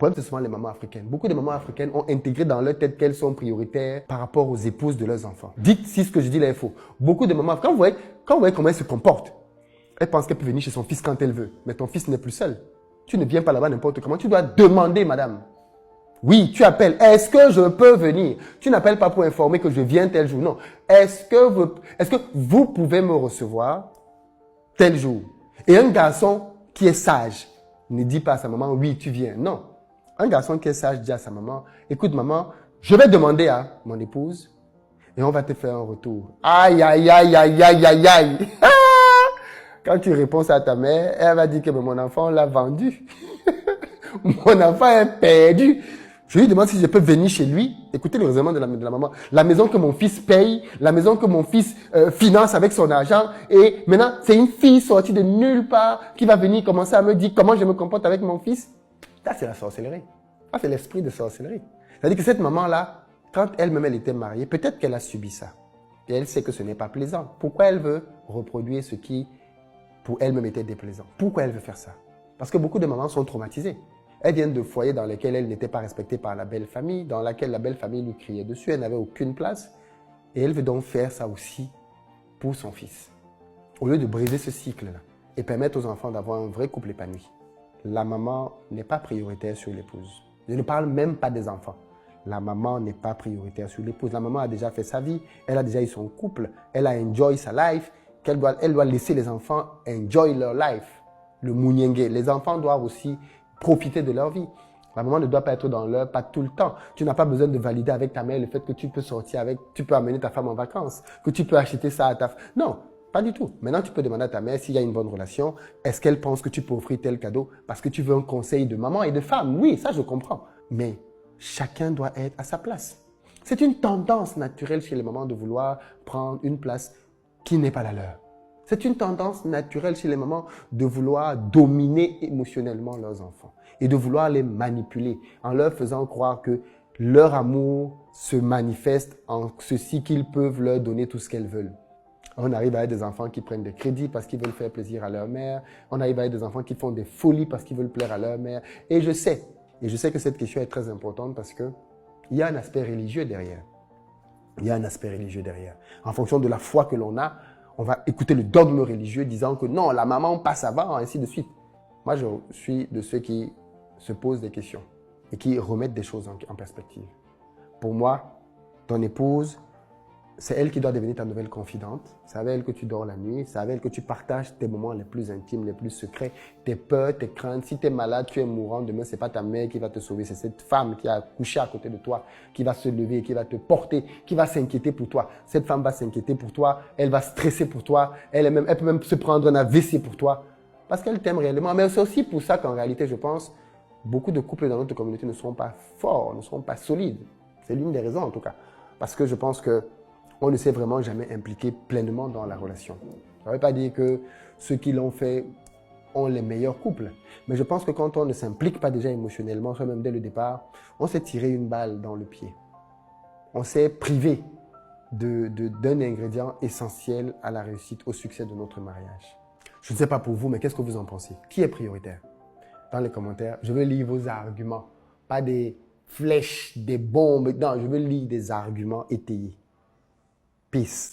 problème, c'est souvent les mamans africaines. Beaucoup de mamans africaines ont intégré dans leur tête qu'elles sont prioritaires par rapport aux épouses de leurs enfants. Dites si ce que je dis là est faux. Beaucoup de mamans, quand vous voyez comment elles se comportent, elles pensent qu'elle peut venir chez son fils quand elle veut. Mais ton fils n'est plus seul. Tu ne viens pas là-bas n'importe comment. Tu dois demander, madame. Oui, tu appelles. Est-ce que je peux venir? Tu n'appelles pas pour informer que je viens tel jour. Non. Est-ce que vous pouvez me recevoir tel jour? Et un garçon qui est sage ne dit pas à sa maman, oui, tu viens. Non. Un garçon qui est sage dit à sa maman, écoute maman, je vais demander à mon épouse et on va te faire un retour. Aïe, aïe, aïe, aïe, aïe, aïe, aïe. Quand tu réponds à ta mère, elle va dire que mon enfant l'a vendu. Mon enfant est perdu. Je lui demande si je peux venir chez lui. Écoutez le raisonnement de la maman. La maison que mon fils paye, la maison que mon fils finance avec son argent. Et maintenant, c'est une fille sortie de nulle part qui va venir commencer à me dire comment je me comporte avec mon fils. Ça, c'est la sorcellerie. Ça, c'est l'esprit de sorcellerie. C'est-à-dire que cette maman-là, quand elle-même elle était mariée, peut-être qu'elle a subi ça. Et elle sait que ce n'est pas plaisant. Pourquoi elle veut reproduire ce qui, pour elle-même, était déplaisant? Pourquoi elle veut faire ça? Parce que beaucoup de mamans sont traumatisées. Elles viennent de foyers dans lesquels elles n'étaient pas respectées par la belle famille, dans laquelle la belle famille lui criait dessus, elle n'avait aucune place. Et elle veut donc faire ça aussi pour son fils. Au lieu de briser ce cycle-là et permettre aux enfants d'avoir un vrai couple épanoui. La maman n'est pas prioritaire sur l'épouse. Je ne parle même pas des enfants. La maman n'est pas prioritaire sur l'épouse. La maman a déjà fait sa vie, elle a déjà eu son couple, elle a enjoy sa life, elle doit laisser les enfants enjoy leur life. Le mouniengue. Les enfants doivent aussi profiter de leur vie. La maman ne doit pas être dans l'heure, pas tout le temps. Tu n'as pas besoin de valider avec ta mère le fait que tu peux sortir avec, tu peux amener ta femme en vacances, que tu peux acheter ça à ta femme. Non, pas du tout. Maintenant, tu peux demander à ta mère s'il y a une bonne relation. Est-ce qu'elle pense que tu peux offrir tel cadeau parce que tu veux un conseil de maman et de femme? Oui, ça je comprends. Mais chacun doit être à sa place. C'est une tendance naturelle chez les mamans de vouloir prendre une place qui n'est pas la leur. C'est une tendance naturelle chez les mamans de vouloir dominer émotionnellement leurs enfants et de vouloir les manipuler en leur faisant croire que leur amour se manifeste en ceci qu'ils peuvent leur donner tout ce qu'elles veulent. On arrive à être des enfants qui prennent des crédits parce qu'ils veulent faire plaisir à leur mère. On arrive à être des enfants qui font des folies parce qu'ils veulent plaire à leur mère. Et je sais que cette question est très importante parce qu'il y a un aspect religieux derrière. Il y a un aspect religieux derrière. En fonction de la foi que l'on a, on va écouter le dogme religieux disant que non, la maman passe avant, ainsi de suite. Moi, je suis de ceux qui se posent des questions et qui remettent des choses en perspective. Pour moi, ton épouse, c'est elle qui doit devenir ta nouvelle confidente. C'est avec elle que tu dors la nuit. C'est avec elle que tu partages tes moments les plus intimes, les plus secrets, tes peurs, tes craintes. Si tu es malade, tu es mourant, demain, ce n'est pas ta mère qui va te sauver. C'est cette femme qui a couché à côté de toi, qui va se lever, qui va te porter, qui va s'inquiéter pour toi. Cette femme va s'inquiéter pour toi. Elle va stresser pour toi. Elle peut même se prendre un AVC pour toi. Parce qu'elle t'aime réellement. Mais c'est aussi pour ça qu'en réalité, je pense, beaucoup de couples dans notre communauté ne seront pas forts, ne seront pas solides. C'est l'une des raisons en tout cas. Parce que je pense que on ne s'est vraiment jamais impliqué pleinement dans la relation. Ça ne veut pas dire que ceux qui l'ont fait ont les meilleurs couples. Mais je pense que quand on ne s'implique pas déjà émotionnellement, soit même dès le départ, on s'est tiré une balle dans le pied. On s'est privé d'un ingrédient essentiel à la réussite, au succès de notre mariage. Je ne sais pas pour vous, mais qu'est-ce que vous en pensez? Qui est prioritaire? Dans les commentaires, je veux lire vos arguments. Pas des flèches, des bombes. Non, je veux lire des arguments étayés. Peace.